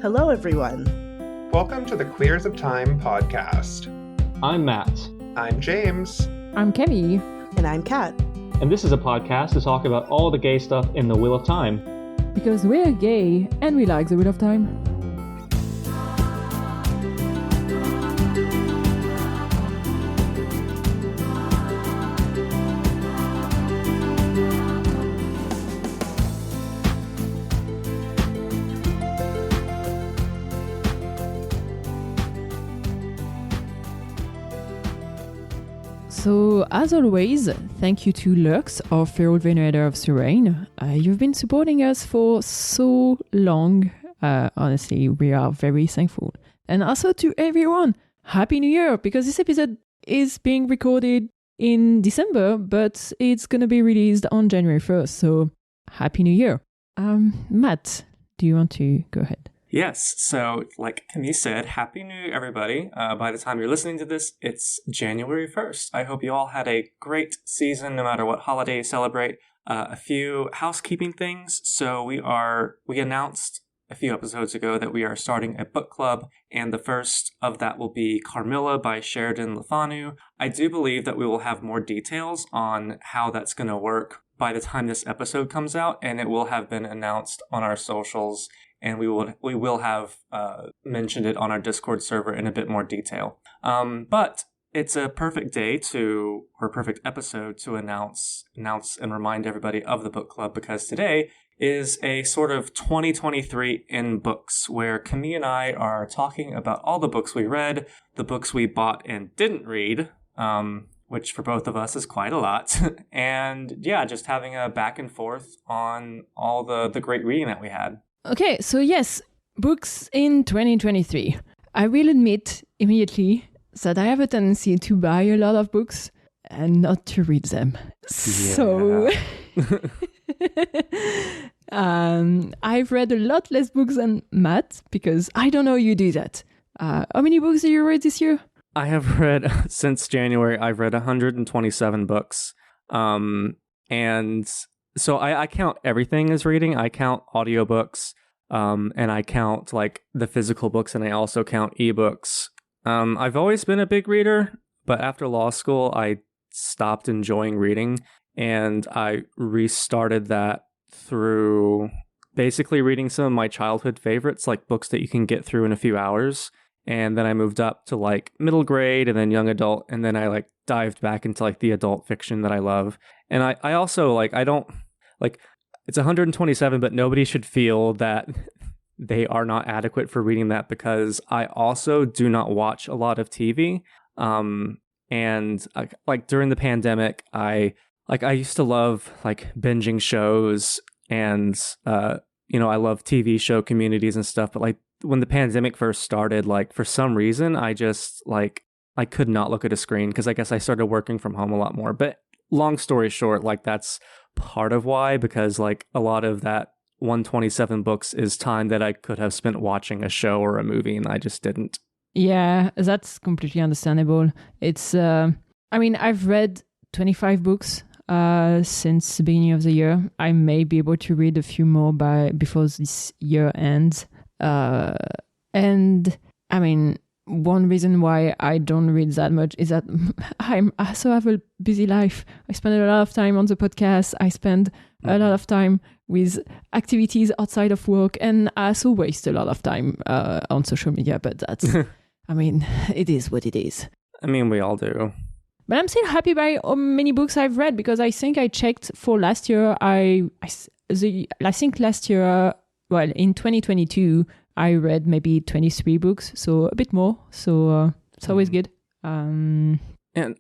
Hello, everyone. Welcome to the Queers of Time podcast. I'm Matt. I'm James. I'm Kenny. And I'm Kat. And this is a podcast to talk about all the gay stuff in the Wheel of Time. Because we're gay and we like the Wheel of Time. So, as always, thank you to Lux, our feral venerator of Surain. You've been supporting us for so long. Honestly, we are very thankful. And also to everyone, Happy New Year, because this episode is being recorded in December, but it's going to be released on January 1st. So, Happy New Year. Matt, do you want to go ahead? Yes, so like Camille said, Happy New Year, everybody. By the time you're listening to this, it's January 1st. I hope you all had a great season, no matter what holiday you celebrate. A few housekeeping things. So we announced a few episodes ago that we are starting a book club, and the first of that will be Carmilla by Sheridan Le Fanu. I do believe that we will have more details on how that's going to work by the time this episode comes out, and it will have been announced on our socials. And we will have mentioned it on our Discord server in a bit more detail. But it's a perfect perfect episode to announce and remind everybody of the book club, because today is a sort of 2023 in books, where Camille and I are talking about all the books we read, the books we bought and didn't read, which for both of us is quite a lot. And yeah, just having a back and forth on all the great reading that we had. Okay, so yes, books in 2023. I will admit immediately that I have a tendency to buy a lot of books and not to read them. Yeah. So I've read a lot less books than Matt, because I don't know you do that. How many books did you read this year? I have read, since January, I've read 127 books. And so I count everything as reading. I count audiobooks, and I count like the physical books, and I also count ebooks. I've always been a big reader, but after law school, I stopped enjoying reading, and I restarted that through basically reading some of my childhood favorites, like books that you can get through in a few hours. And then I moved up to like middle grade and then young adult, and then I like dived back into like the adult fiction that I love. And I also like, I don't like, it's 127, but nobody should feel that they are not adequate for reading that, because I also do not watch a lot of TV. And like during the pandemic, I used to love like binging shows, and I love TV show communities and stuff. But like when the pandemic first started, like for some reason, I just like, I could not look at a screen, because I guess I started working from home a lot more. But long story short, like that's part of why, because like a lot of that 127 books is time that I could have spent watching a show or a movie, and I just didn't. Yeah, that's completely understandable. It's, I've read 25 books since the beginning of the year. I may be able to read a few more before this year ends. And I mean, one reason why I don't read that much is that I also have a busy life. I spend a lot of time on the podcast. I spend a lot of time with activities outside of work, and I also waste a lot of time on social media. But that's, it is what it is. I mean, we all do. But I'm still happy by how many books I've read, because I think I checked for last year. I think last year, well, in 2022, I read maybe 23 books, so a bit more. So it's always good. And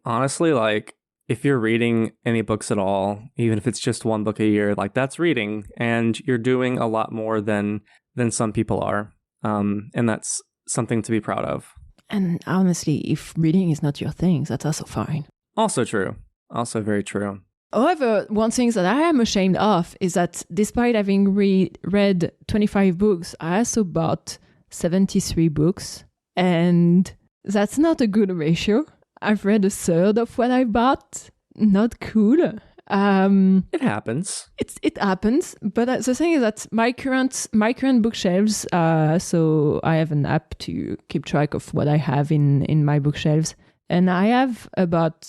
honestly, like, if you're reading any books at all, even if it's just one book a year, like that's reading, and you're doing a lot more than some people are. And that's something to be proud of. And honestly, if reading is not your thing, that's also fine. Also true. Also very true. However, one thing that I am ashamed of is that despite having read 25 books, I also bought 73 books, and that's not a good ratio. I've read a third of what I bought. Not cool. It happens. It happens, but the thing is that my current bookshelves. So I have an app to keep track of what I have in my bookshelves, and I have about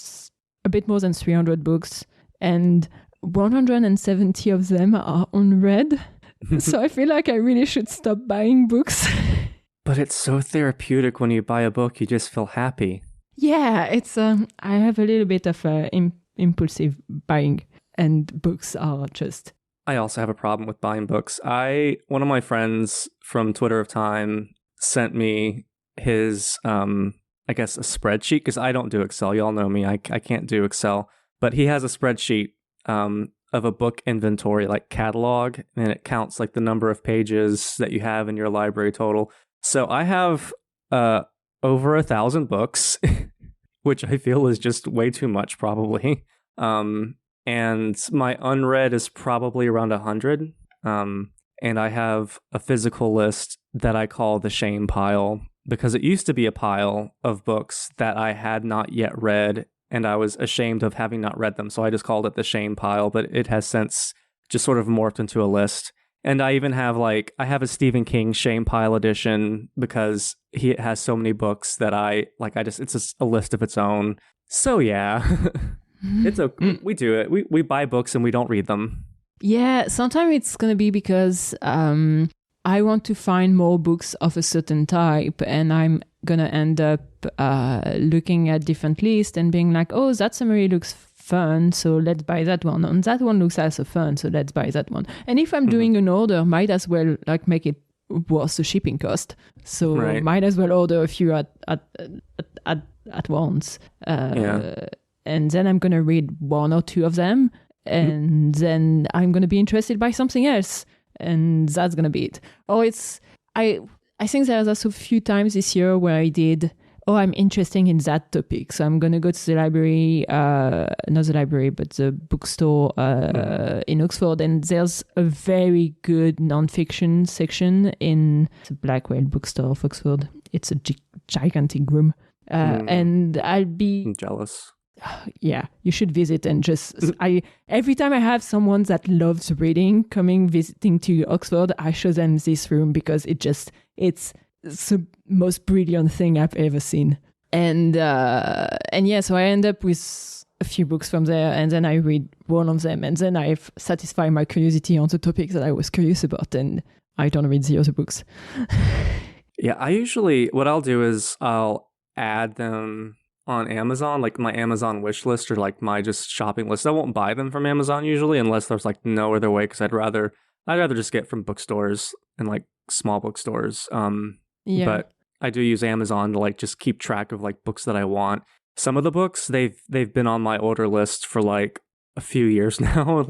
a bit more than 300 books, and 170 of them are unread. So I feel like I really should stop buying books. But it's so therapeutic when you buy a book, you just feel happy. Yeah, it's I have a little bit of impulsive buying, and books are just. I also have a problem with buying books. One of my friends from Twitter of Time sent me his, I guess, a spreadsheet, because I don't do Excel. Y'all know me. I can't do Excel. But he has a spreadsheet of a book inventory, like catalog, and it counts like the number of pages that you have in your library total. So I have over 1,000 books, which I feel is just way too much, probably. And my unread is probably around 100. And I have a physical list that I call the shame pile, because it used to be a pile of books that I had not yet read, and I was ashamed of having not read them. So I just called it the shame pile, but it has since just sort of morphed into a list. And I even have I have a Stephen King shame pile edition, because he has so many books that it's a list of its own. So yeah, we do it. We buy books and we don't read them. Yeah, sometimes it's going to be because I want to find more books of a certain type, and I'm going to end up looking at different lists and being like, oh, that summary looks fun, so let's buy that one. And that one looks also fun, so let's buy that one. And if I'm doing an order, might as well make it worth the shipping cost. So might as well order a few at once. And then I'm going to read one or two of them, and then I'm going to be interested by something else, and that's going to be it. Or I think there's also a few times this year where I did, I'm interested in that topic, so I'm going to go to the library, not the library, but the bookstore in Oxford, and there's a very good nonfiction section in the Blackwell bookstore of Oxford. It's a gigantic room. And I'll be... I'm jealous. Yeah, you should visit, and just every time I have someone that loves reading visiting to Oxford, I show them this room, because it's the most brilliant thing I've ever seen. And yeah, so I end up with a few books from there, and then I read one of them, and then I've satisfied my curiosity on the topic that I was curious about, and I don't read the other books. Yeah, what I'll do is I'll add them on Amazon, like my Amazon wish list, or like my just shopping list. I won't buy them from Amazon usually, unless there's no other way, because I'd rather just get from bookstores and small bookstores. Yeah. But I do use Amazon to just keep track of books that I want. Some of the books they've been on my order list for a few years now,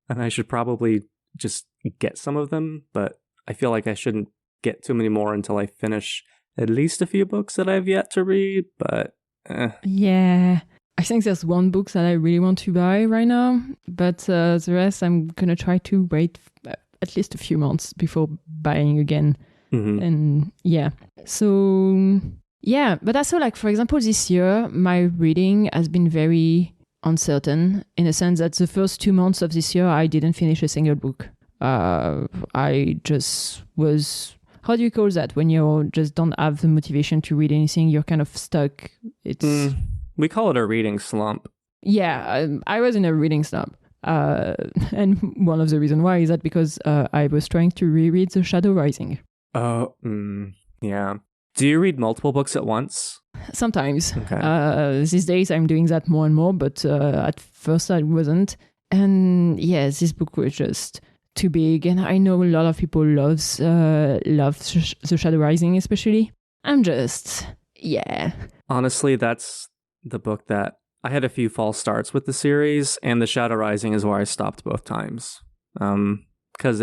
and I should probably just get some of them, but I feel like I shouldn't get too many more until I finish at least a few books that I've yet to read. But yeah, I think there's one book that I really want to buy right now, but the rest I'm gonna try to wait at least a few months before buying again. Mm-hmm. And yeah, so yeah, but also for example, this year my reading has been very uncertain, in a sense that the first 2 months of this year I didn't finish a single book. I just was, how do you call that, when you just don't have the motivation to read anything? You're kind of stuck. We call it a reading slump. Yeah, I was in a reading slump. And one of the reasons why is that because I was trying to reread The Shadow Rising. Oh, yeah. Do you read multiple books at once? Sometimes. Okay. These days I'm doing that more and more, but at first I wasn't. And yeah, this book was just too big, and I know a lot of people love The Shadow Rising, especially. I'm just, yeah. Honestly, that's the book that I had a few false starts with the series, and The Shadow Rising is where I stopped both times. Because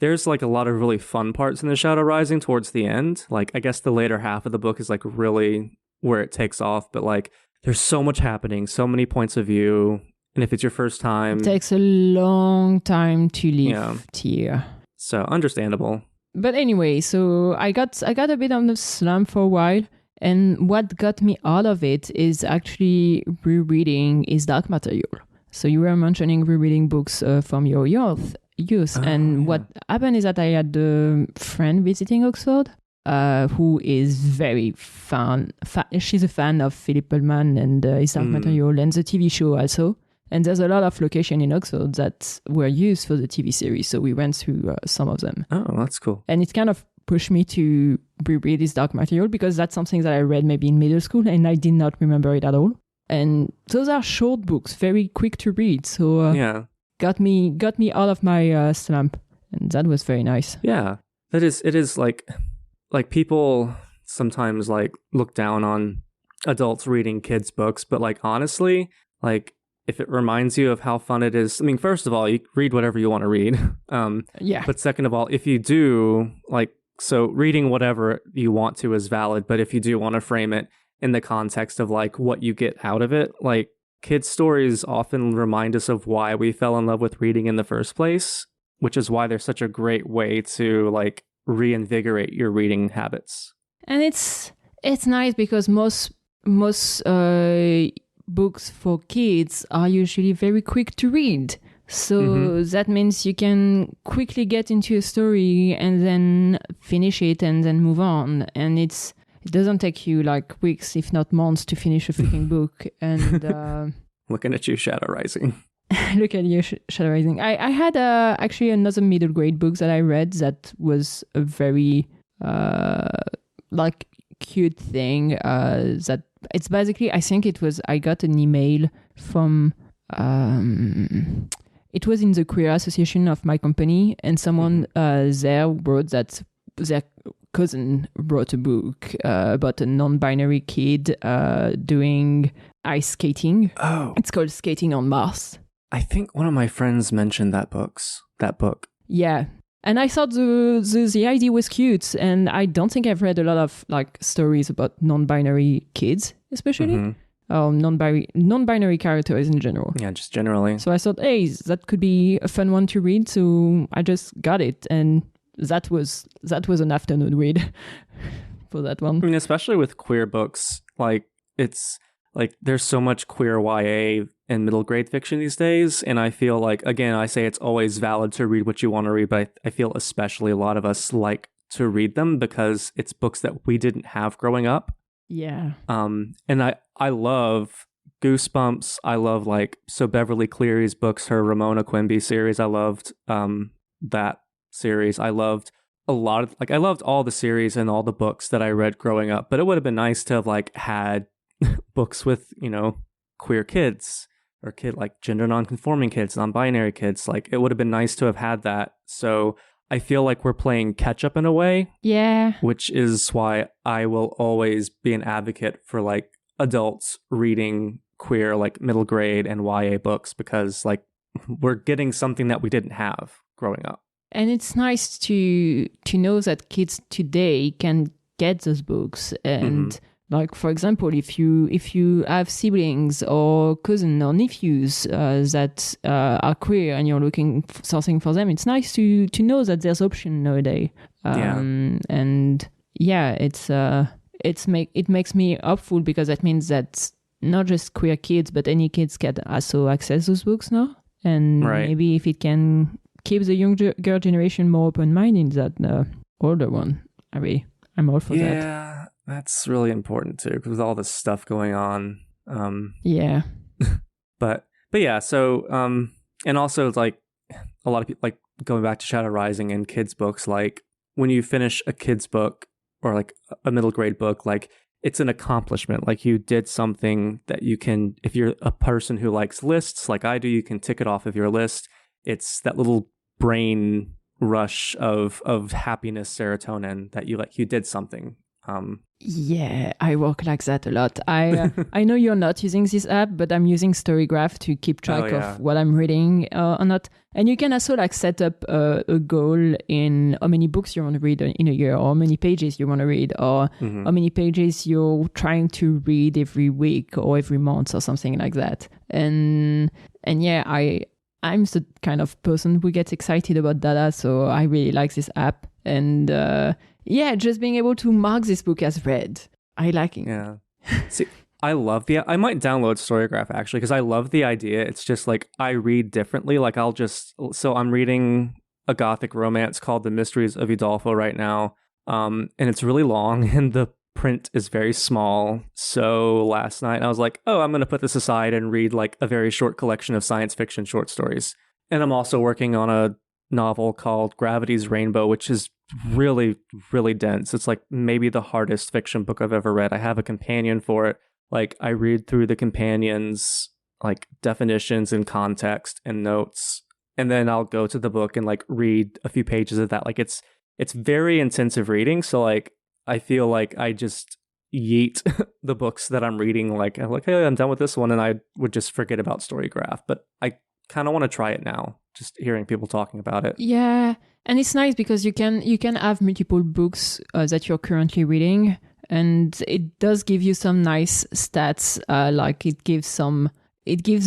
there's a lot of really fun parts in The Shadow Rising towards the end. I guess the later half of the book is really where it takes off, but there's so much happening, so many points of view. And if it's your first time, it takes a long time to live here. So understandable. But anyway, so I got a bit on the slump for a while, and what got me out of it is actually rereading Is Dark Material. So you were mentioning rereading books from your youth. And what happened is that I had a friend visiting Oxford who is very she's a fan of Philip Pullman and his Dark Material and the TV show also. And there's a lot of location in Oxford that were used for the TV series. So we went through some of them. Oh, that's cool. And it kind of pushed me to reread this Dark Material because that's something that I read maybe in middle school and I did not remember it at all. And those are short books, very quick to read. So got me out of my slump. And that was very nice. Yeah, it is like people sometimes like look down on adults reading kids' books, but like honestly, like if it reminds you of how fun it is, I mean, first of all, you read whatever you want to read. But second of all, if you do so reading whatever you want to is valid, but if you do want to frame it in the context of like what you get out of it, like kids' stories often remind us of why we fell in love with reading in the first place, which is why they're such a great way to like reinvigorate your reading habits. And it's nice because most books for kids are usually very quick to read. So that means you can quickly get into a story and then finish it and then move on. And it doesn't take you like weeks, if not months, to finish a freaking book. And looking at you, Shadow Rising. Look at you, Shadow Rising. I had actually another middle grade book that I read that was a very like cute thing. That it's basically, I think it was, I got an email from it was in the queer association of my company, and someone there wrote that their cousin wrote a book about a non-binary kid doing ice skating. Oh, it's called Skating on Mars. I think one of my friends mentioned that book. Yeah. And I thought the idea was cute, and I don't think I've read a lot of like stories about non-binary kids, especially. Non-binary characters in general. Yeah, just generally. So I thought, hey, that could be a fun one to read. So I just got it, and that was an afternoon read for that one. I mean, especially with queer books, like it's like there's so much queer YA and middle grade fiction these days, and I feel like, again, I say it's always valid to read what you want to read, but I feel especially a lot of us like to read them because it's books that we didn't have growing up. Yeah. And I love Goosebumps. I love so Beverly Cleary's books, her Ramona Quimby series. I loved that series. I loved a lot of I loved all the series and all the books that I read growing up. But it would have been nice to have had books with, queer kids or gender non-conforming kids, non-binary kids. It would have been nice to have had that. So I feel like we're playing catch up in a way. Yeah. Which is why I will always be an advocate for adults reading queer middle grade and YA books, because we're getting something that we didn't have growing up. And it's nice to know that kids today can get those books. And for example, if you have siblings or cousins or nephews that are queer and you're looking for something for them, it's nice to know that there's option nowadays. And yeah, it makes me hopeful, because that means that not just queer kids, but any kids can also access those books now. And maybe if it can keep the younger generation more open-minded than the older one, I'm all for that. Yeah, that's really important too, because with all this stuff going on. Yeah. but yeah, so and also a lot of people going back to Shadow Rising and kids books, when you finish a kid's book or a middle grade book, it's an accomplishment. You did something that you can, if you're a person who likes lists like I do, you can tick it off of your list. It's that little brain rush of happiness, serotonin, that you did something. Yeah, I work like that a lot. I know you're not using this app, but I'm using Storygraph to keep track of what I'm reading or not. And you can also set up a goal in how many books you want to read in a year, or how many pages you want to read, or how many pages you're trying to read every week or every month or something like that. And yeah, I'm the kind of person who gets excited about data, so I really like this app. And just being able to mark this book as read, I like it. Yeah. See, I might download Storygraph actually because I love the idea. It's just like I read differently. Like so I'm reading a gothic romance called The Mysteries of Udolpho right now. And it's really long and the print is very small. So last night I was like, oh, I'm going to put this aside and read like a very short collection of science fiction short stories. And I'm also working on a novel called Gravity's Rainbow, which is really, really dense. It's like maybe the hardest fiction book I've ever read. I have a companion for it. Like I read through the companion's like definitions and context and notes. And then I'll go to the book and like read a few pages of that. Like it's very intensive reading. So like I feel like I just yeet the books that I'm reading. Like I'm like, hey, I'm done with this one, and I would just forget about Storygraph. But I kind of want to try it now. Just hearing people talking about it. Yeah, and it's nice because you can have multiple books that you're currently reading, and it does give you some nice stats. Like it gives a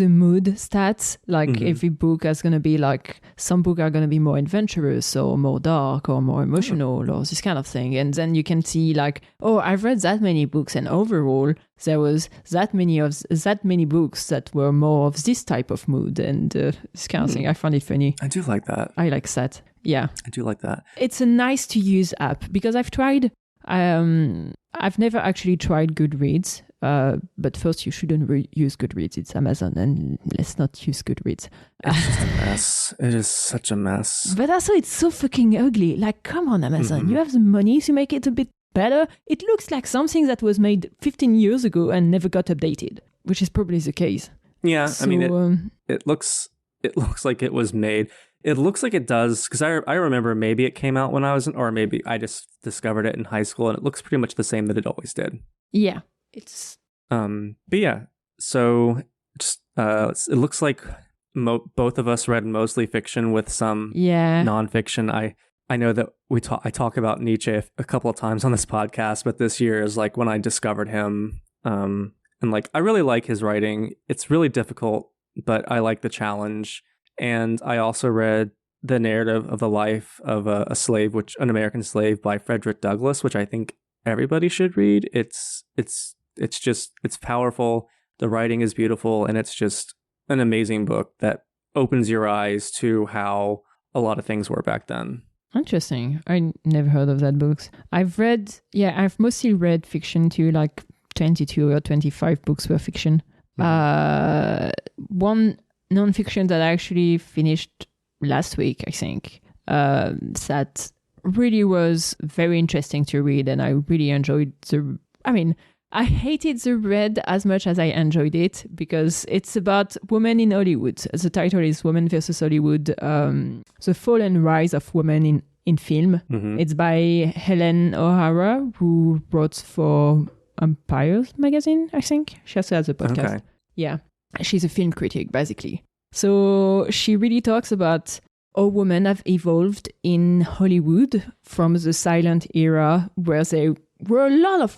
mood stats. Like every book is going to be like, some books are going to be more adventurous or more dark or more emotional or this kind of thing. And then you can see like, oh, I've read that many books, and overall there was that many books that were more of this type of mood and this kind of thing. I found it funny. I do like that. I like that. Yeah. I do like that. It's a nice to use app because I've never actually tried Goodreads. But first, you shouldn't use Goodreads. It's Amazon, and let's not use Goodreads. It's just a mess. It is such a mess. But also, it's so fucking ugly. Like, come on, Amazon. You have the money to make it a bit better. It looks like something that was made 15 years ago and never got updated, which is probably the case. Yeah, So, I mean, it looks like it was made. It looks like it does, because I remember maybe it came out when I was or maybe I just discovered it in high school, and it looks pretty much the same that it always did. yeah, it's... But yeah, so just it looks like both of us read mostly fiction with some nonfiction. I know that I talk about Nietzsche a couple of times on this podcast, but this year is like when I discovered him. And like I really like his writing. It's really difficult, but I like the challenge. And I also read The Narrative of the Life of an American Slave by Frederick Douglass, which I think everybody should read. It's powerful. The writing is beautiful, and it's just an amazing book that opens your eyes to how a lot of things were back then. Interesting. I never heard of that book. I've mostly read fiction too, like 22 or 25 books were fiction. One nonfiction that I actually finished last week, I think, that really was very interesting to read, and I really enjoyed I hated the read as much as I enjoyed it because it's about women in Hollywood. The title is Women versus Hollywood, The Fall and Rise of Women in Film. It's by Helen O'Hara, who wrote for Empire magazine, I think. She also has a podcast. Okay. Yeah. She's a film critic, basically. So she really talks about how women have evolved in Hollywood from the silent era where there were a lot of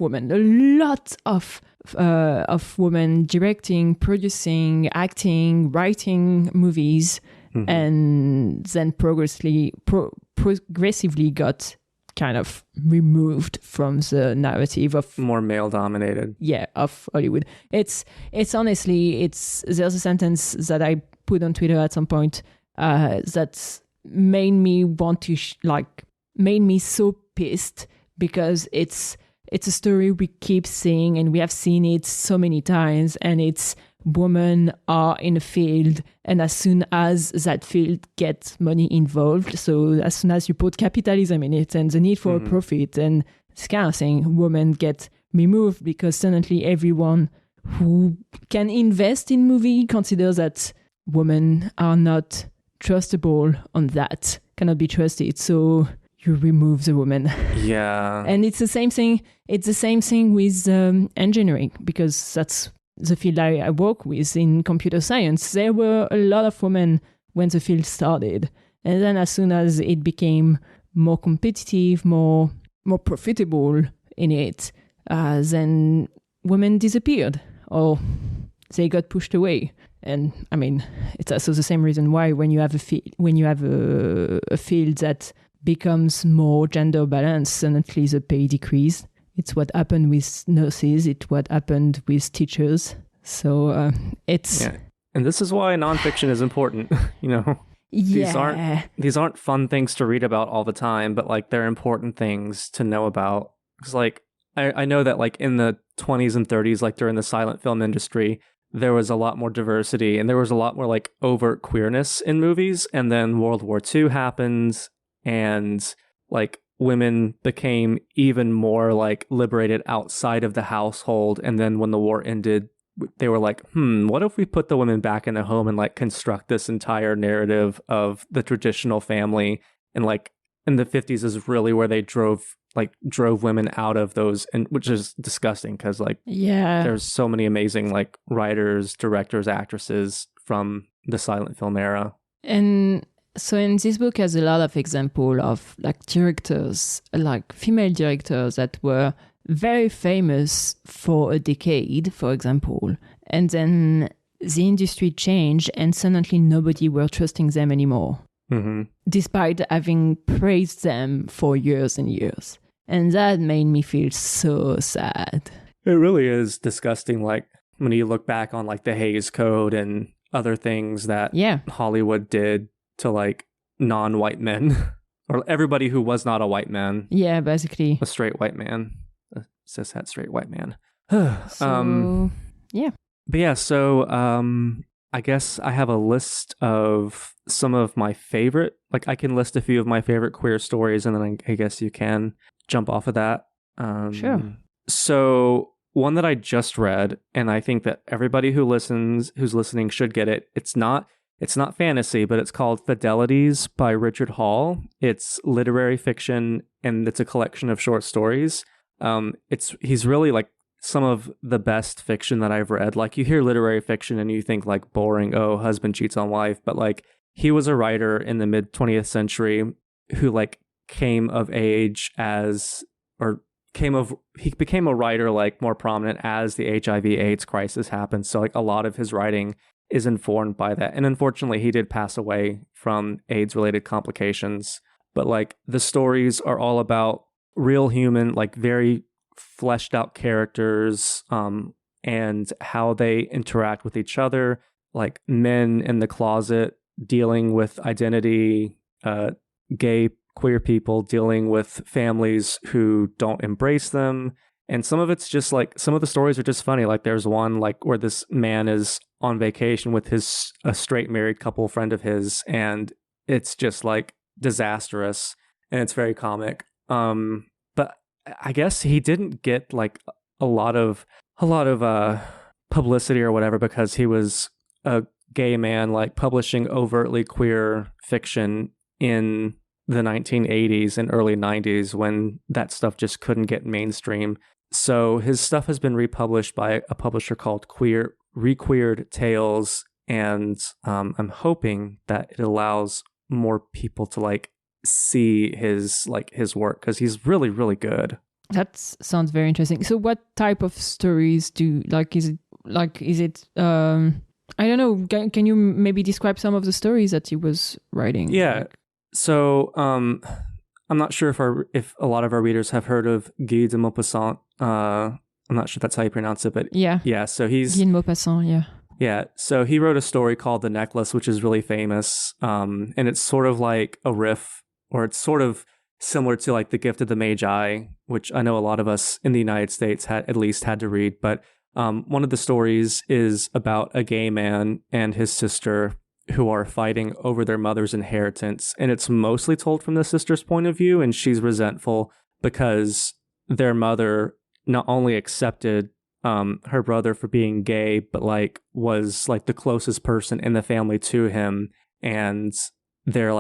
women directing, producing, acting, writing movies, and then progressively got kind of removed from the narrative of more male dominated. Yeah, of Hollywood. It's honestly, there's a sentence that I put on Twitter at some point that made me want to made me so pissed, because it's a story we keep seeing, and we have seen it so many times, and it's women are in a field, and as soon as that field gets money involved, so as soon as you put capitalism in it and the need for a profit and this kind of thing, women get removed, because suddenly everyone who can invest in movie considers that women are not trustable on that, cannot be trusted, so you remove the woman. Yeah. And it's the same thing. It's the same thing with engineering, because that's the field I work with in computer science. There were a lot of women when the field started. And then as soon as it became more competitive, more profitable in it, then women disappeared or they got pushed away. And I mean, it's also the same reason why when you have a field that becomes more gender balanced, suddenly the pay decrease. It's what happened with nurses. It's what happened with teachers. So it's and this is why nonfiction is important. These aren't fun things to read about all the time, but like they're important things to know about. Because like I know that like in the 20s and 30s, like during the silent film industry, there was a lot more diversity and there was a lot more like overt queerness in movies. And then World War II happened and like women became even more like liberated outside of the household. And then when the war ended, they were like, what if we put the women back in the home and like construct this entire narrative of the traditional family? And like in the 50s is really where they drove women out of those, and which is disgusting because like there's so many amazing like writers, directors, actresses from the silent film era. And so in this book has a lot of example of like directors, like female directors that were very famous for a decade, for example, and then the industry changed and suddenly nobody were trusting them anymore. Mm-hmm. Despite having praised them for years and years. And that made me feel so sad. It really is disgusting, like when you look back on like the Hays Code and other things that Hollywood did to like non-white men or everybody who was not a white man. Yeah, basically. A straight white man. A cishet straight white man. So, yeah. But yeah, so I guess I have a list of some of my favorite, like I can list a few of my favorite queer stories and then I guess you can jump off of that. Sure. So one that I just read, and I think that everybody who's listening should get it. It's not fantasy, but it's called Fidelities by Richard Hall. It's literary fiction and it's a collection of short stories. He's really like some of the best fiction that I've read. Like you hear literary fiction and you think like boring, oh, husband cheats on wife. But like he was a writer in the mid 20th century who like came of age he became a writer like more prominent as the HIV AIDS crisis happened. So like a lot of his writing is informed by that. And unfortunately he did pass away from AIDS related complications. But like the stories are all about real human, like very fleshed out characters and how they interact with each other, like men in the closet dealing with identity, gay queer people dealing with families who don't embrace them. And some of it's just like, some of the stories are just funny. Like there's one like where this man is on vacation with a straight married couple friend of his, and it's just like disastrous and it's very comic. But I guess he didn't get like a lot of publicity or whatever because he was a gay man like publishing overtly queer fiction in the 1980s and early 90s when that stuff just couldn't get mainstream. So his stuff has been republished by a publisher called Requeered Tales, and I'm hoping that it allows more people to like see his work because he's really, really good. That sounds very interesting. So what type of stories is it I don't know, can you maybe describe some of the stories that he was writing? Yeah. So I'm not sure if a lot of our readers have heard of Guy de Maupassant. I'm not sure if that's how you pronounce it, but yeah. So he's Guy de Maupassant, yeah. Yeah. So he wrote a story called The Necklace, which is really famous. And it's sort of like a riff, or it's sort of similar to like The Gift of the Magi, which I know a lot of us in the United States had to read. But one of the stories is about a gay man and his sister who are fighting over their mother's inheritance. And it's mostly told from the sister's point of view. And she's resentful because their mother not only accepted her brother for being gay, but like was like the closest person in the family to him. And they're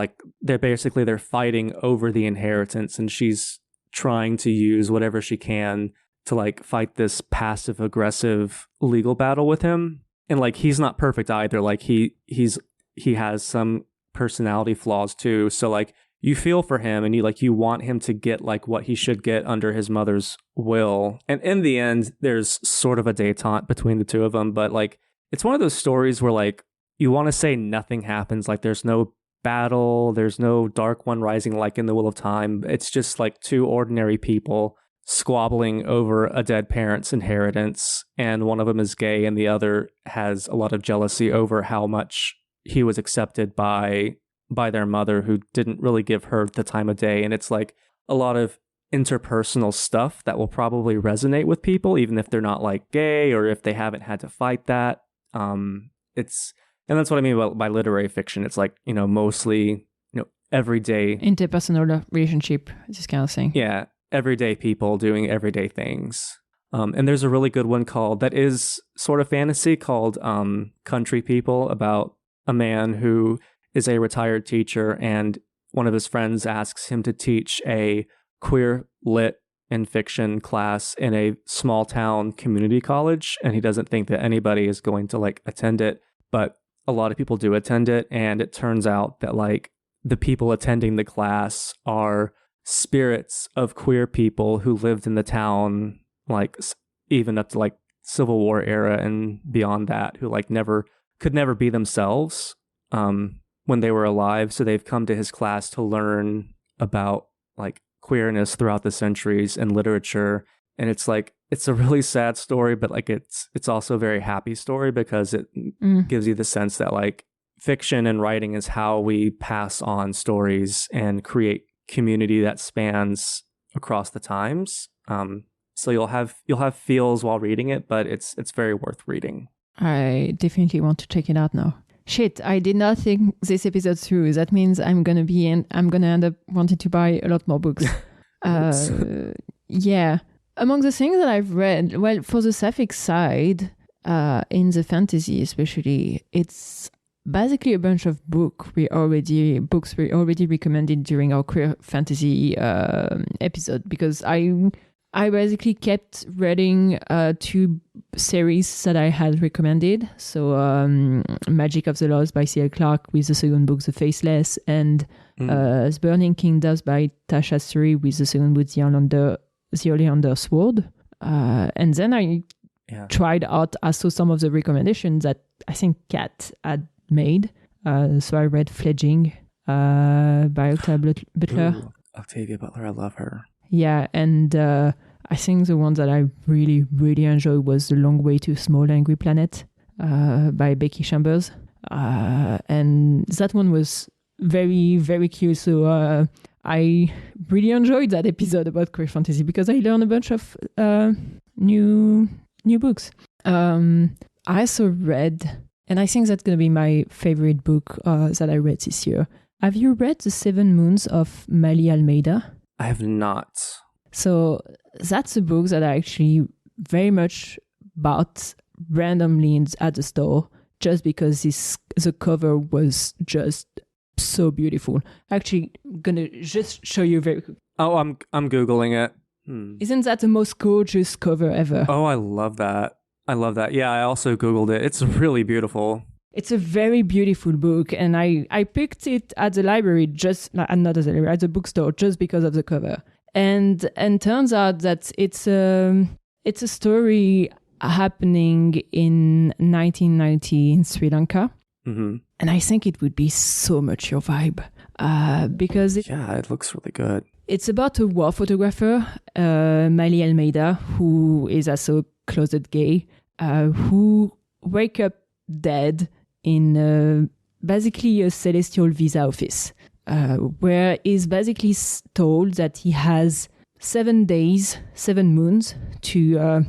fighting over the inheritance. And she's trying to use whatever she can to like fight this passive aggressive legal battle with him. And like, he's not perfect either. Like he has some personality flaws too. So like you feel for him and you want him to get like what he should get under his mother's will. And in the end, there's sort of a détente between the two of them. But like, it's one of those stories where like you want to say nothing happens. Like there's no battle. There's no dark one rising like in The Wheel of Time. It's just like two ordinary people squabbling over a dead parent's inheritance, and one of them is gay and the other has a lot of jealousy over how much he was accepted by their mother, who didn't really give her the time of day. And it's like a lot of interpersonal stuff that will probably resonate with people, even if they're not like gay or if they haven't had to fight that. And that's what I mean by literary fiction. It's like, mostly, everyday interpersonal relationship, this kind of thing. Yeah, everyday people doing everyday things. And there's a really good one that is sort of fantasy, called Country People, about a man who is a retired teacher, and one of his friends asks him to teach a queer lit and fiction class in a small town community college, and he doesn't think that anybody is going to attend it, but a lot of people do attend it, and it turns out that the people attending the class are spirits of queer people who lived in the town, even up to Civil War era and beyond that, who could never be themselves when they were alive. So they've come to his class to learn about queerness throughout the centuries and literature. And it's a really sad story, but it's also a very happy story, because it gives you the sense that fiction and writing is how we pass on stories and create community that spans across the times. So you'll have feels while reading it, but it's very worth reading. I definitely want to check it out now. Shit, I did not think this episode through. That means I'm gonna end up wanting to buy a lot more books. Yeah. Among the things that I've read, well, for the sapphic side, in the fantasy especially, it's basically a bunch of books we already recommended during our queer fantasy episode, because I basically kept reading two series that I had recommended. So Magic of the Lost by C.L. Clarke with the second book, The Faceless, and The Burning Kingdoms by Tasha Suri with the second book, The Oleander Sword. And then I tried out also some of the recommendations that I think Kat had made. So I read Fledging by Octavia Butler. Ooh, Octavia Butler, I love her. Yeah, and I think the one that I really, really enjoyed was The Long Way to a Small Angry Planet by Becky Chambers. And that one was very, very cute. So I really enjoyed that episode about queer fantasy, because I learned a bunch of new books. I also read, and I think that's going to be my favorite book that I read this year. Have you read The Seven Moons of Mali Almeida? I have not. So that's a book that I actually very much bought randomly at the store, just because the cover was just so beautiful. Actually, I'm gonna just show you very quick. Oh, I'm Googling it. Isn't that the most gorgeous cover ever? Oh, I love that. Yeah, I also Googled it. It's really beautiful. It's a very beautiful book, and I picked it at the library, at the bookstore, just because of the cover. And turns out that it's a story happening in 1990 in Sri Lanka. Mm-hmm. And I think it would be so much your vibe, because it looks really good. It's about a war photographer, Mali Almeida, who is also closet gay, who wake up dead in basically a celestial visa office, where he's basically told that he has 7 days, 7 moons to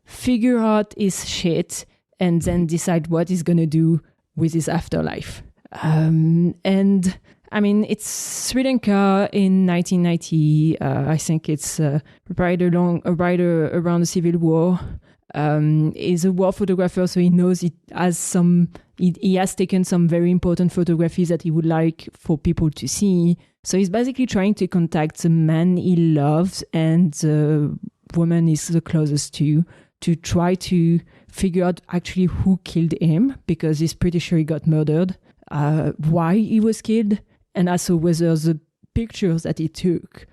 figure out his shit and then decide what he's going to do with his afterlife. And I mean, it's Sri Lanka in 1990. I think it's right around the Civil War. He's a war photographer, so he knows he has taken some very important photographies that he would like for people to see. So he's basically trying to contact the man he loves and the woman he's the closest to try to figure out actually who killed him, because he's pretty sure he got murdered, why he was killed, and also whether the pictures that he took,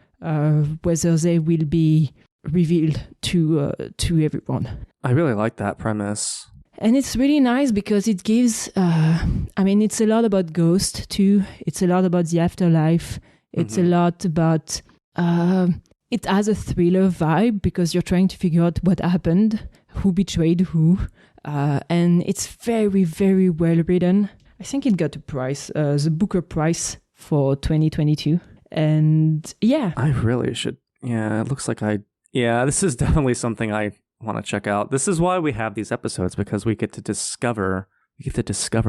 whether they will be revealed to everyone. I really like that premise. And it's really nice because it gives, it's a lot about ghosts too. It's a lot about the afterlife. It's a lot about it has a thriller vibe because you're trying to figure out what happened, who betrayed who, and it's very, very well written. I think it got a prize, the Booker Prize for 2022. And yeah. I really should. Yeah, it looks like this is definitely something I want to check out. This is why we have these episodes, because we get to discover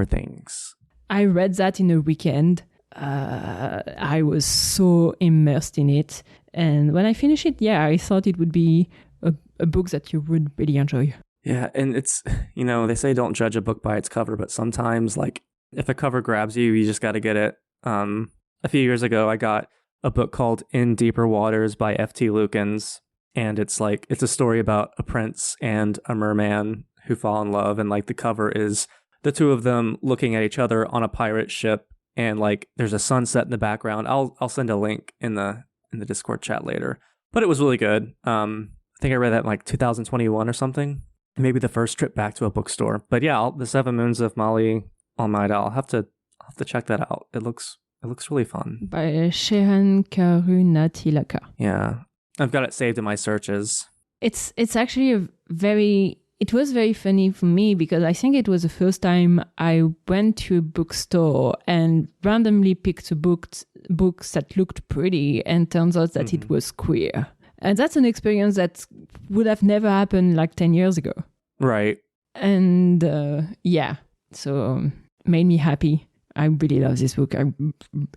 things. I read that in a weekend. I was so immersed in it. And when I finished it, I thought it would be a book that you would really enjoy. Yeah, and it's, they say don't judge a book by its cover, but sometimes, like, if a cover grabs you, you just got to get it. A few years ago, I got a book called In Deeper Waters by F.T. Lukens, and it's a story about a prince and a merman who fall in love, and, like, the cover is the two of them looking at each other on a pirate ship, and, like, there's a sunset in the background. I'll send a link in the Discord chat later. But it was really good. I think I read that in like 2021 or something. Maybe the first trip back to a bookstore. But yeah, The Seven Moons of Mali Almeida. I'll have to check that out. It looks really fun. By Shehan Karunatilaka. Yeah, I've got it saved in my searches. It's actually it was very funny for me because I think it was the first time I went to a bookstore and randomly picked books that looked pretty, and turns out that it was queer. And that's an experience that would have never happened like 10 years ago. Right. And so made me happy. I really love this book.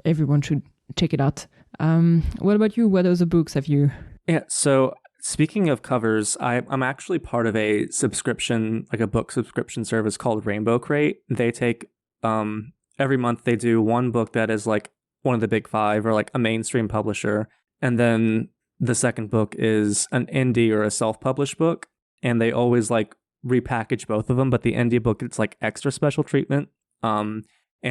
Everyone should check it out. What about you? What other books have you? Yeah, so speaking of covers, I'm actually part of a subscription, like a book subscription service called Rainbow Crate. They take, every month they do one book that is like one of the big five or like a mainstream publisher. And then the second book is an indie or a self-published book. And they always like repackage both of them. But the indie book, it's like extra special treatment. And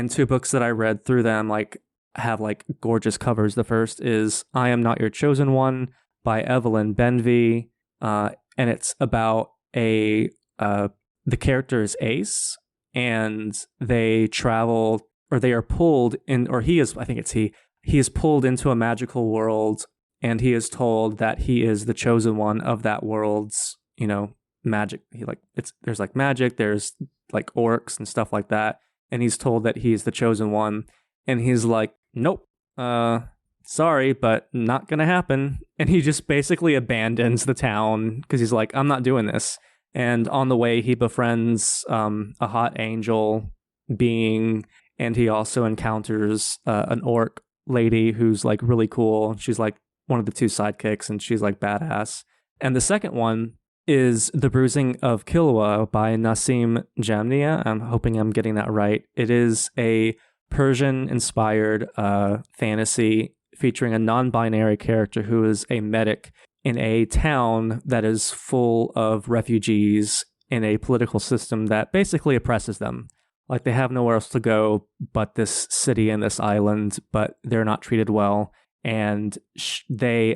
two books that I read through them like have like gorgeous covers. The first is I Am Not Your Chosen One by Evelyn Benvey, and it's about the character is Ace, and they travel, or they are pulled in, or he is pulled into a magical world, and he is told that he is the chosen one of that world's, magic. There's like magic, there's like orcs and stuff like that, and he's told that he's the chosen one, and he's like, nope, sorry, but not gonna happen. And he just basically abandons the town because he's like, I'm not doing this. And on the way, he befriends a hot angel being, and he also encounters an orc lady who's like really cool. She's like one of the two sidekicks, and she's like badass. And the second one is The Bruising of Kilwa by Nassim Jamnia. I'm hoping I'm getting that right. It is a Persian-inspired fantasy featuring a non-binary character who is a medic in a town that is full of refugees in a political system that basically oppresses them. Like, they have nowhere else to go but this city and this island, but they're not treated well. And they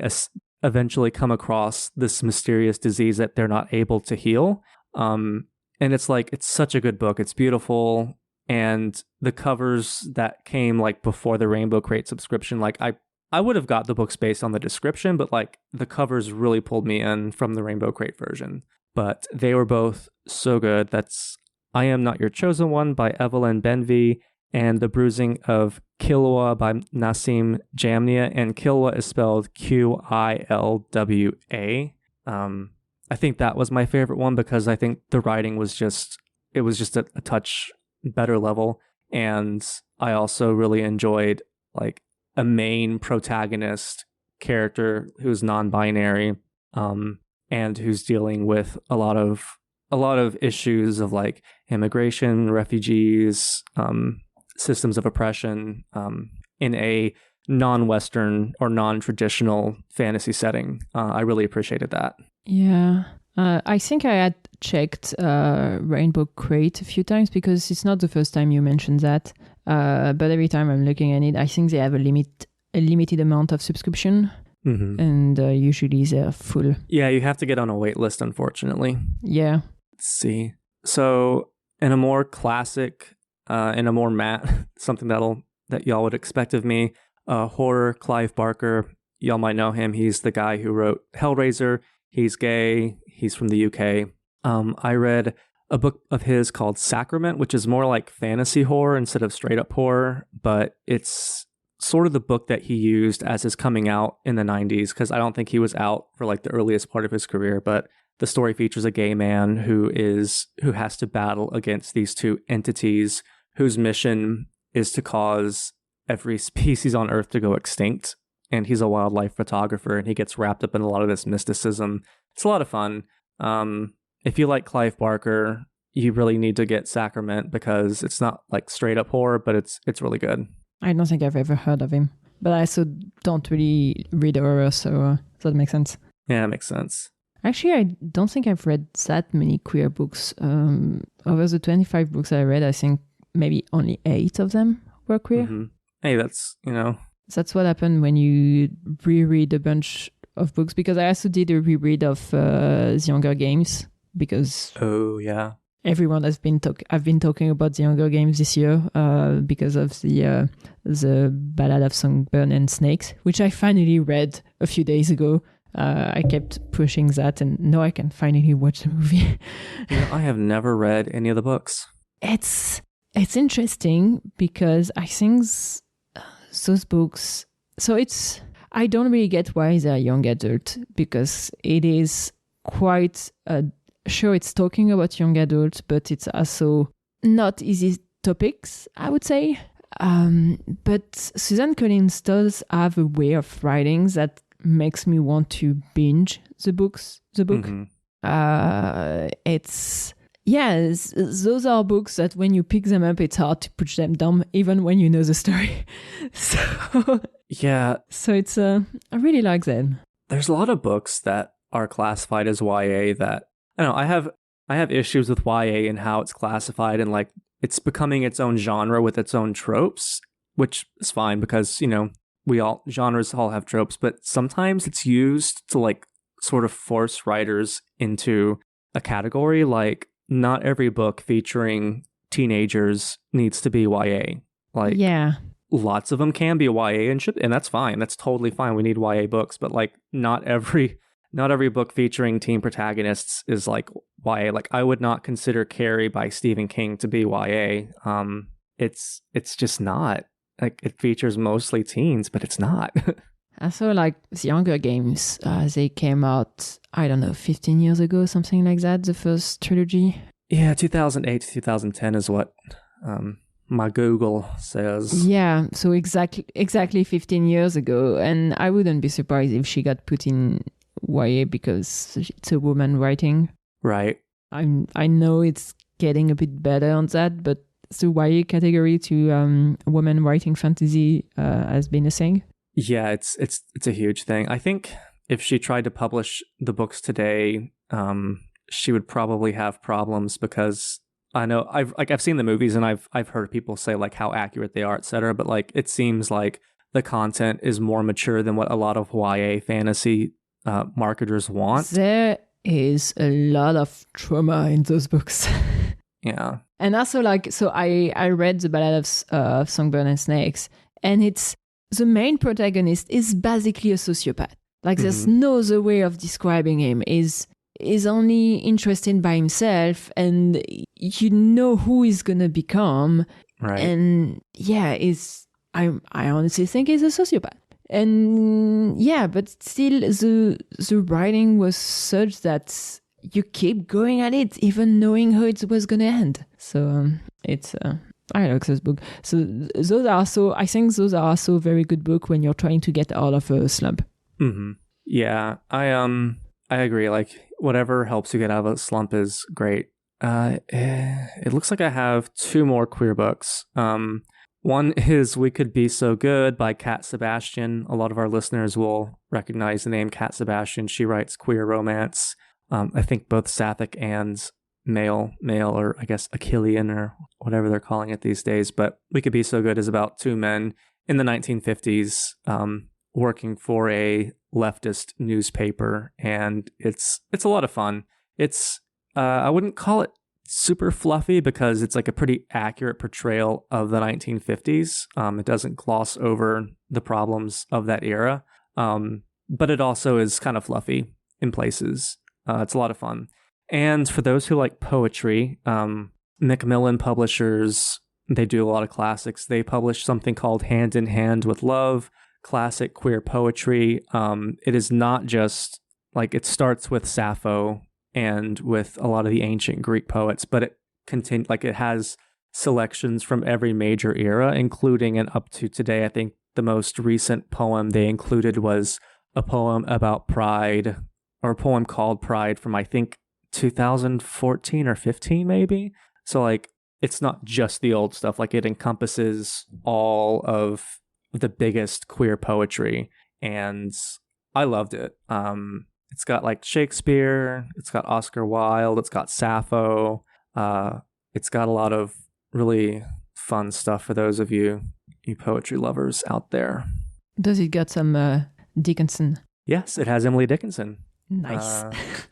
eventually come across this mysterious disease that they're not able to heal. And it's such a good book. It's beautiful. And the covers that came like before the Rainbow Crate subscription, like I would have got the books based on the description, but like the covers really pulled me in from the Rainbow Crate version. But they were both so good. That's I Am Not Your Chosen One by Evelyn Benvey and The Bruising of Kilwa by Nassim Jamnia. And Kilwa is spelled Qilwa. I think that was my favorite one because I think the writing was just a touch better level. And I also really enjoyed like a main protagonist character who's non-binary, and who's dealing with a lot of issues of like immigration, refugees, systems of oppression, in a non-Western or non-traditional fantasy setting. I really appreciated that. Yeah. I think I had checked Rainbow Crate a few times because it's not the first time you mentioned that. But every time I'm looking at it, I think they have a limited amount of subscription. Mm-hmm. And usually they're full. Yeah, you have to get on a wait list, unfortunately. Yeah. Let's see. So in a more classic, in a more matte, something that y'all would expect of me, horror, Clive Barker. y'all might know him. He's the guy who wrote Hellraiser. He's gay. He's from the UK. I read a book of his called Sacrament, which is more like fantasy horror instead of straight up horror, but it's sort of the book that he used as his coming out in the 90s, because I don't think he was out for like the earliest part of his career, but the story features a gay man who has to battle against these two entities whose mission is to cause every species on Earth to go extinct. And he's a wildlife photographer, and he gets wrapped up in a lot of this mysticism. It's a lot of fun. If you like Clive Barker, you really need to get Sacrament, because it's not like straight up horror, but it's really good. I don't think I've ever heard of him, but I also don't really read horror, so that makes sense. Yeah, it makes sense. Actually, I don't think I've read that many queer books. Over the 25 books I read, I think maybe only 8 of them were queer. Mm-hmm. Hey, that's, That's what happened when you reread a bunch of books, because I also did a reread of The Hunger Games, because oh yeah, everyone has been I've been talking about The Hunger Games this year because of the Ballad of Songbird and Snakes, which I finally read a few days ago. I kept pushing that, and now I can finally watch the movie. I have never read any of the books. It's interesting because I think those books. So I don't really get why they're young adult, because it is quite sure it's talking about young adults, but it's also not easy topics, I would say. But Suzanne Collins does have a way of writing that makes me want to binge the book. Mm-hmm. Those are books that when you pick them up, it's hard to put them down, even when you know the story. So it's I really like them. There's a lot of books that are classified as YA that I don't know. I have issues with YA and how it's classified, and like it's becoming its own genre with its own tropes, which is fine because genres all have tropes, but sometimes it's used to like sort of force writers into a category. Like not every book featuring teenagers needs to be YA. Like lots of them can be YA and that's fine. That's totally fine. We need YA books, but like not every book featuring teen protagonists is like YA. Like I would not consider Carrie by Stephen King to be YA. It's just not. Like it features mostly teens, but it's not. I saw like The Hunger Games. They came out, I don't know, 15 years ago, something like that. The first trilogy. Yeah, 2008 to 2010 is what my Google says. Yeah, so exactly 15 years ago, and I wouldn't be surprised if she got put in YA because it's a woman writing. Right. I know it's getting a bit better on that, but the YA category to women writing fantasy has been a thing. Yeah, it's a huge thing. I think if she tried to publish the books today, she would probably have problems because I know I've seen the movies and I've heard people say like how accurate they are, etc. But like it seems like the content is more mature than what a lot of YA fantasy marketers want. There is a lot of trauma in those books. Yeah. And also so I read the Ballad of Songbird and Snakes, and it's the main protagonist is basically a sociopath. Like there's no other way of describing him. Is only interested by himself, and you know who he's gonna become. Right. And yeah, I honestly think he's a sociopath. And yeah, but still the writing was such that you keep going at it, even knowing how it was gonna end. So I like this book. So I think those are also very good book when you're trying to get out of a slump. Mm-hmm. Yeah, I agree. Like whatever helps you get out of a slump is great. It looks like I have 2 more queer books. One is We Could Be So Good by Cat Sebastian. A lot of our listeners will recognize the name Cat Sebastian. She writes queer romance. I think both sapphic and male, or I guess Achillean or whatever they're calling it these days. But We Could Be So Good is about 2 men in the 1950s working for a leftist newspaper, and it's a lot of fun. It's I wouldn't call it super fluffy because it's like a pretty accurate portrayal of the 1950s. It doesn't gloss over the problems of that era. But it also is kind of fluffy in places. It's a lot of fun. And for those who like poetry, Macmillan Publishers, they do a lot of classics. They publish something called Hand in Hand with Love, classic queer poetry. It is not just like, it starts with Sappho and with a lot of the ancient Greek poets, but it has selections from every major era, including and up to today. I think the most recent poem they included was a poem about pride, or a poem called Pride from, I think, 2014 or 15 maybe. So like, it's not just the old stuff. Like, it encompasses all of the biggest queer poetry, and I loved it. It's got like Shakespeare, it's got Oscar Wilde, it's got Sappho. It's got a lot of really fun stuff for those of you poetry lovers out there. Does it got some Dickinson? Yes, it has Emily Dickinson. Nice.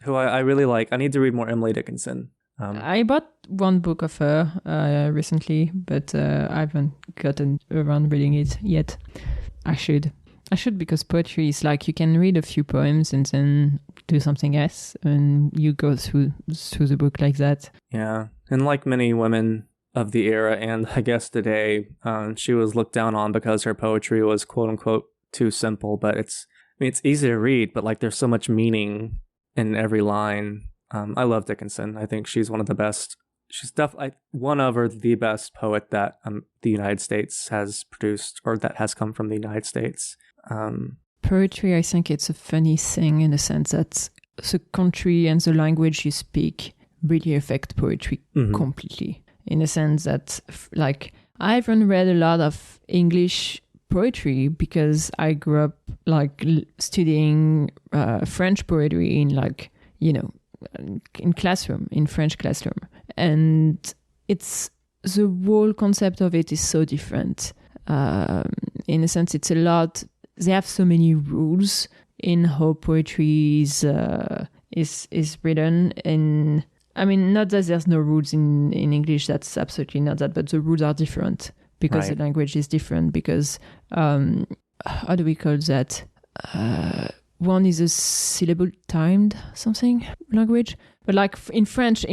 Who I really like. I need to read more Emily Dickinson. I bought one book of her recently, but I haven't gotten around reading it yet. I should because poetry is like, you can read a few poems and then do something else, and you go through the book like that. Yeah, and like many women of the era, and I guess today, she was looked down on because her poetry was quote unquote too simple. But it's easy to read, but like, there's so much meaning in every line. I love Dickinson. I think she's one of the best. She's definitely one of, or the best poet that the United States has produced, or that has come from the United States. Poetry, I think it's a funny thing in the sense that the country and the language you speak really affect poetry completely. In the sense that, like, I haven't read a lot of English poetry because I grew up like studying French poetry in, like, in French classroom, and it's, the whole concept of it is so different. In a sense, it's a lot. They have so many rules in how poetry is written, and I mean, not that there's no rules in English. That's absolutely not that, but the rules are different because the language is different. Because how do we call that? One is a syllable timed something language, but like in French,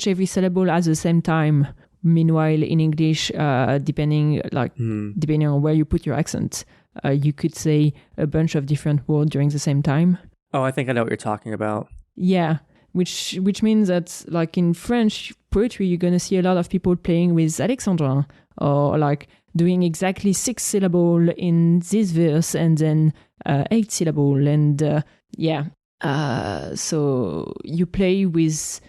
every syllable has the same time. Meanwhile, in English, depending on where you put your accent, you could say a bunch of different words during the same time. Oh, I think I know what you're talking about. Yeah, which means that, like, in French poetry, you're gonna see a lot of people playing with alexandrin, or like doing exactly 6 syllables in this verse and then 8 syllables, and so you play with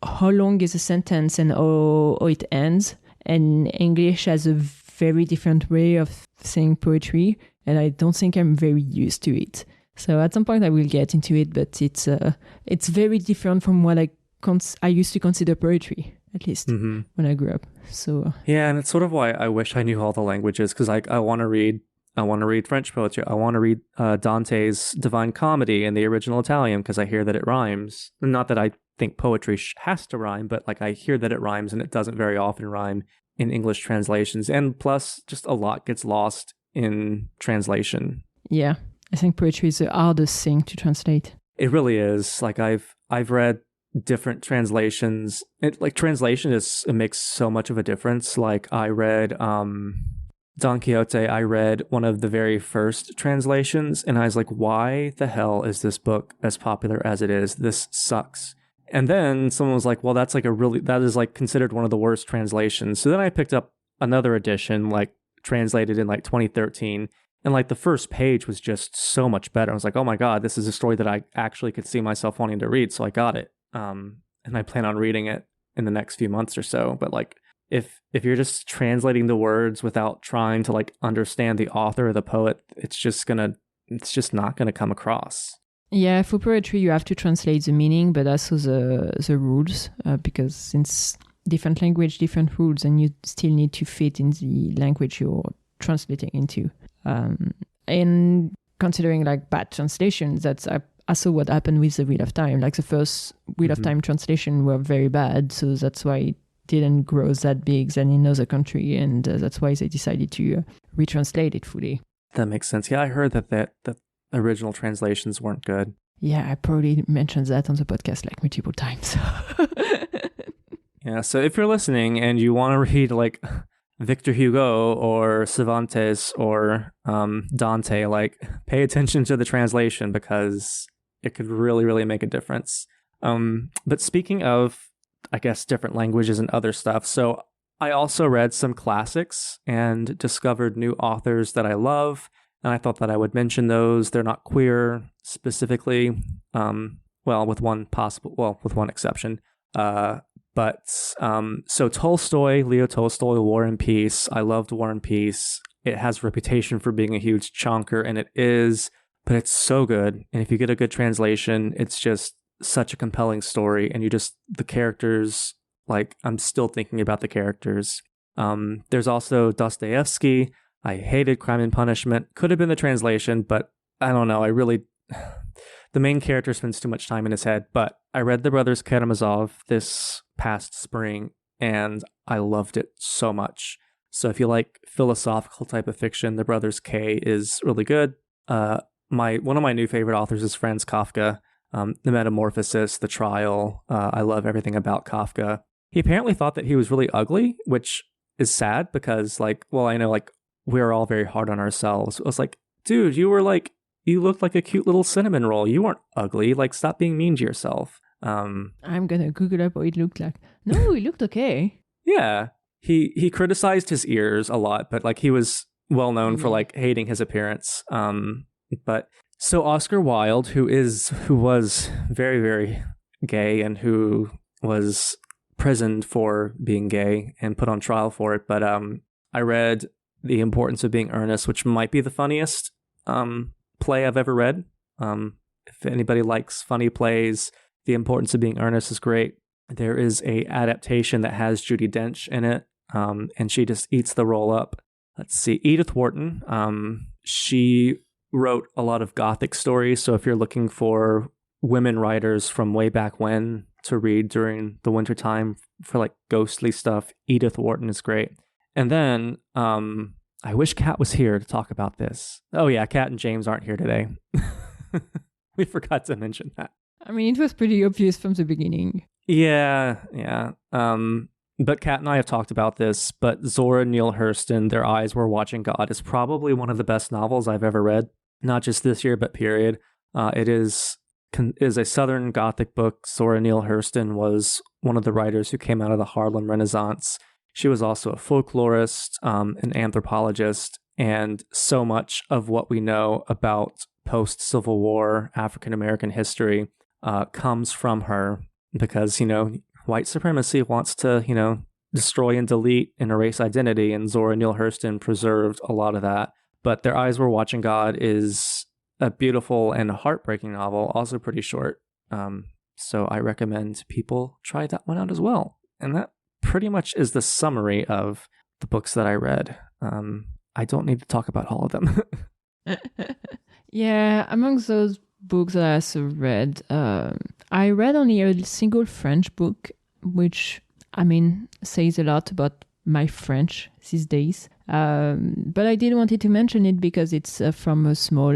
how long is a sentence and how it ends. And English has a very different way of saying poetry, and I don't think I'm very used to it. So at some point I will get into it, but it's very different from what I used to consider poetry, at least when I grew up. So yeah, and it's sort of why I wish I knew all the languages, because I want to read French poetry. I want to read Dante's Divine Comedy in the original Italian because I hear that it rhymes. Not that I think poetry has to rhyme, but like, I hear that it rhymes, and it doesn't very often rhyme in English translations. And plus, just a lot gets lost in translation. Yeah, I think poetry is the hardest thing to translate. It really is. Like, I've read different translations. Translation it makes so much of a difference. Like, I read Don Quixote. I read one of the very first translations, and I was like, why the hell is this book as popular as it is? This sucks. And then someone was like, well, that is like considered one of the worst translations. So then I picked up another edition, like translated in like 2013. And like, the first page was just so much better. I was like, oh my God, this is a story that I actually could see myself wanting to read. So I got it. And I plan on reading it in the next few months or so. But like, if you're just translating the words without trying to like understand the author or the poet, it's just not gonna come across. Yeah, for poetry, you have to translate the meaning, but also the rules, because since different language, different rules, and you still need to fit in the language you're translating into. And considering like bad translations, that's also what happened with the Wheel of Time. Like, the first Wheel of Time translation were very bad, so that's why it didn't grow that big than in other country, and that's why they decided to retranslate it fully. That makes sense. Yeah, I heard that the original translations weren't good. Yeah, I probably mentioned that on the podcast like multiple times. Yeah, so if you're listening and you want to read like Victor Hugo or Cervantes or Dante, like pay attention to the translation because it could really, really make a difference. But speaking of, I guess, different languages and other stuff, so I also read some classics and discovered new authors that I love, and I thought that I would mention those. They're not queer specifically, with one exception. So Tolstoy, Leo Tolstoy, War and Peace. I loved War and Peace. It has a reputation for being a huge chonker, and it is, but it's so good. And if you get a good translation, it's just such a compelling story. And the characters, like, I'm still thinking about the characters. There's also Dostoevsky. I hated Crime and Punishment. Could have been the translation, but I don't know. The main character spends too much time in his head, but I read The Brothers Karamazov this past spring, and I loved it so much. So if you like philosophical type of fiction, The Brothers K is really good. One of my new favorite authors is Franz Kafka. The Metamorphosis, The Trial. I love everything about Kafka. He apparently thought that he was really ugly, which is sad because, I know, we're all very hard on ourselves. I was like, dude, you looked like a cute little cinnamon roll. You weren't ugly. Stop being mean to yourself. I'm gonna Google up what it looked like. No, it looked okay. Yeah. He criticized his ears a lot, but he was well known for hating his appearance. But so Oscar Wilde, who was very, very gay and who was prisoned for being gay and put on trial for it. But I read The Importance of Being Earnest, which might be the funniest play I've ever read. If anybody likes funny plays, The Importance of Being Earnest is great. There is a adaptation that has Judi Dench in it, and she just eats the role up. Let's see, Edith Wharton. She wrote a lot of Gothic stories, so if you're looking for women writers from way back when to read during the wintertime for ghostly stuff, Edith Wharton is great. And then I wish Kat was here to talk about this. Oh yeah, Kat and James aren't here today. We forgot to mention that. I mean, it was pretty obvious from the beginning. Yeah. But Kat and I have talked about this, but Zora Neale Hurston, Their Eyes Were Watching God, is probably one of the best novels I've ever read. Not just this year, but period. It is a Southern Gothic book. Zora Neale Hurston was one of the writers who came out of the Harlem Renaissance. She was also a folklorist, an anthropologist, and so much of what we know about post-Civil War African-American history comes from her because, white supremacy wants to, destroy and delete and erase identity, and Zora Neale Hurston preserved a lot of that. But Their Eyes Were Watching God is a beautiful and heartbreaking novel, also pretty short. So I recommend people try that one out as well. And that pretty much is the summary of the books that I read. I don't need to talk about all of them. Yeah, amongst those books that I also read, I read only a single French book, which, says a lot about my French these days. But I did wanted to mention it because it's from a small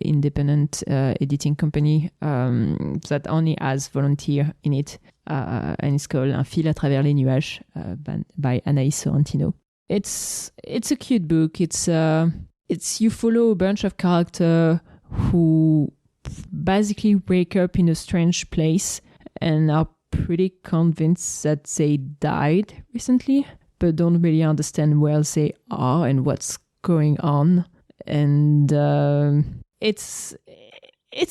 independent editing company that only has volunteer in it. And it's called Un fil à travers les nuages by Anaïs Sorrentino. It's a cute book. It's you follow a bunch of characters who basically wake up in a strange place and are pretty convinced that they died recently, but don't really understand where they are and what's going on. And it's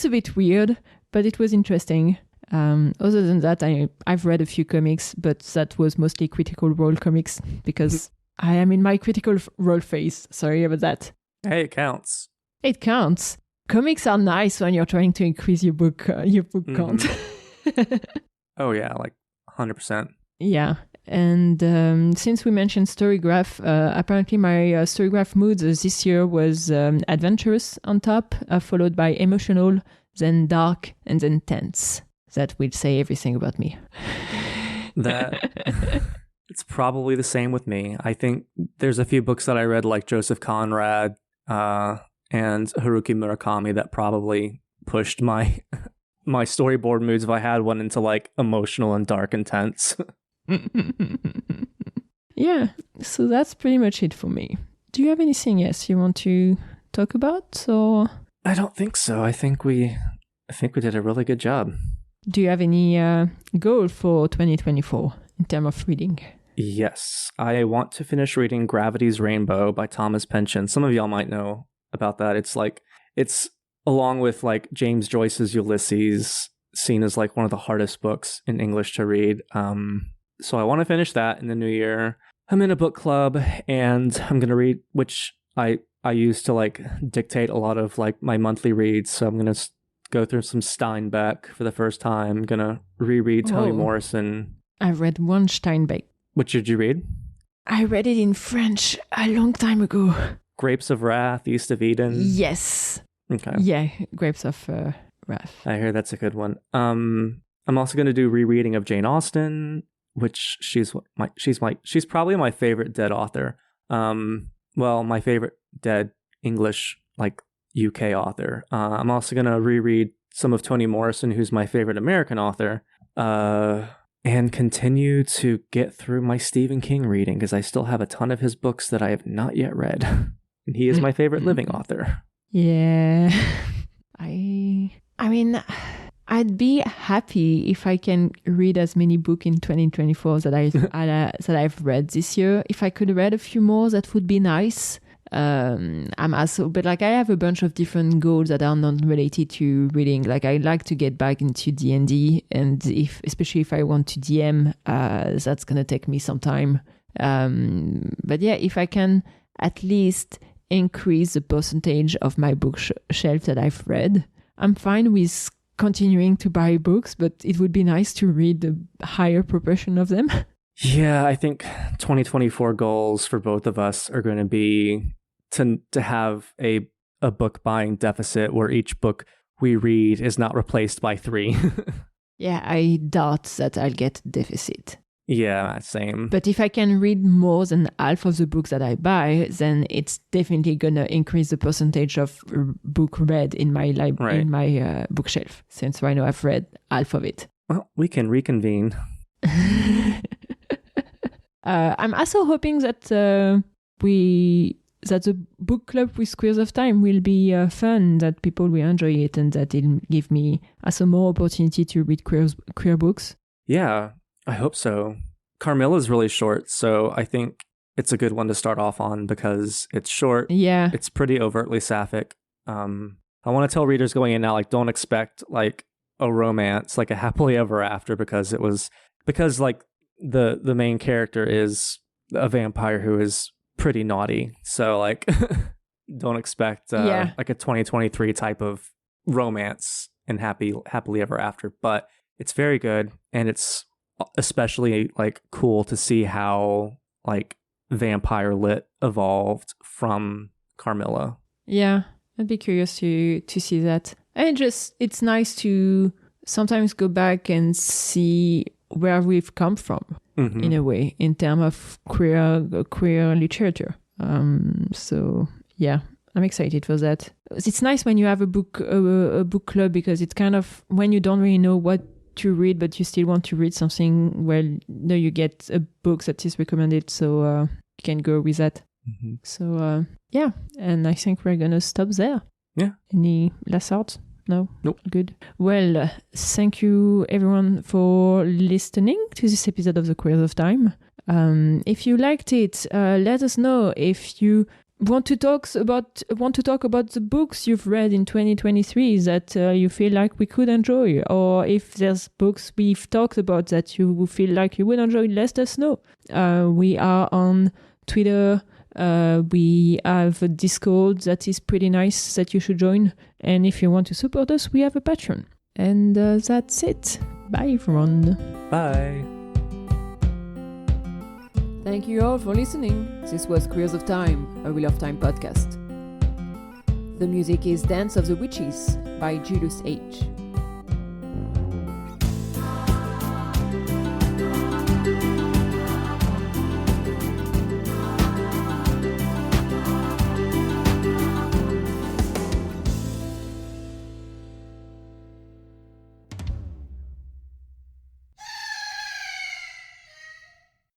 a bit weird, but it was interesting. Other than that, I've read a few comics, but that was mostly Critical Role comics because I am in my Critical Role phase. Sorry about that. Hey, it counts. It counts. Comics are nice when you're trying to increase your book count. Oh yeah, 100%. Yeah. And since we mentioned Storygraph, apparently my Storygraph mood this year was adventurous on top, followed by emotional, then dark, and then tense. That will say everything about me. It's probably the same with me. I think there's a few books that I read, like Joseph Conrad, and Haruki Murakami that probably pushed my my storyboard moods, if I had one, into like emotional and dark and tense. Yeah, so that's pretty much it for me. Do you have anything else you want to talk about, or I don't think so. I think we did a really good job. do you have any goal for 2024 in terms of reading? Yes, I want to finish reading Gravity's Rainbow by Thomas Pynchon. Some of y'all might know about that. It's along with like James Joyce's Ulysses, seen as like one of the hardest books in English to read. So I want to finish that in the new year. I'm in a book club and I'm going to read, which I use to like dictate a lot of like my monthly reads. So I'm going to go through some Steinbeck for the first time. I'm going to reread Toni Morrison. I read one Steinbeck. Which did you read? I read it in French a long time ago. Grapes of Wrath, East of Eden. Yes. Okay. Yeah, Grapes of Wrath. I hear that's a good one. I'm also going to do rereading of Jane Austen, which she's probably my favorite dead author. Well, my favorite dead English like UK author. I'm also going to reread some of Toni Morrison, who's my favorite American author. And continue to get through my Stephen King reading because I still have a ton of his books that I have not yet read. And he is my favorite living author. Yeah. I mean, I'd be happy if I can read as many books in 2024 that I've read this year. If I could read a few more, that would be nice. But like I have a bunch of different goals that are not related to reading. Like I like to get back into D&D, and especially if I want to DM, that's gonna take me some time. But yeah, if I can at least increase the percentage of my bookshelf that I've read, I'm fine with continuing to buy books, but it would be nice to read a higher proportion of them. Yeah, I think 2024 goals for both of us are going to be to have a book buying deficit where each book we read is not replaced by 3. Yeah, I doubt that I'll get deficit. Yeah, same. But if I can read more than half of the books that I buy, then it's definitely gonna increase the percentage of book read in my in my bookshelf. Since right now I've read half of it. Well, we can reconvene. I'm also hoping that the book club with Queers of Time will be fun, that people will enjoy it, and that it'll give me also more opportunity to read queer books. Yeah, I hope so. Carmilla's really short, so I think it's a good one to start off on because it's short. Yeah. It's pretty overtly sapphic. I want to tell readers going in now, like, don't expect like a romance, like a happily ever after, because like the main character is a vampire who is pretty naughty. So like don't expect like a 2023 type of romance and happily ever after, but it's very good, and it's especially like cool to see how like vampire lit evolved from Carmilla. Yeah, I'd be curious to see that. And it's nice to sometimes go back and see where we've come from, in a way, in terms of queer literature. So yeah, I'm excited for that. It's nice when you have a book club, because it's kind of when you don't really know what to read, but you still want to read something. Well, no, you get a book that is recommended, so you can go with that. So yeah, and I think we're gonna stop there. Yeah. Any last thoughts? No? Nope. Good. Well, thank you everyone for listening to this episode of The Queers of Time. If you liked it, let us know. If you want to talk about the books you've read in 2023 that you feel like we could enjoy, or if there's books we've talked about that you feel like you would enjoy, let us know. We are on Twitter. We have a Discord that is pretty nice that you should join. And if you want to support us, we have a Patreon. And that's it. Bye, everyone. Bye. Thank you all for listening. This was Queers of Time, a Wheel of Time podcast. The music is Dance of the Witches by Julius H.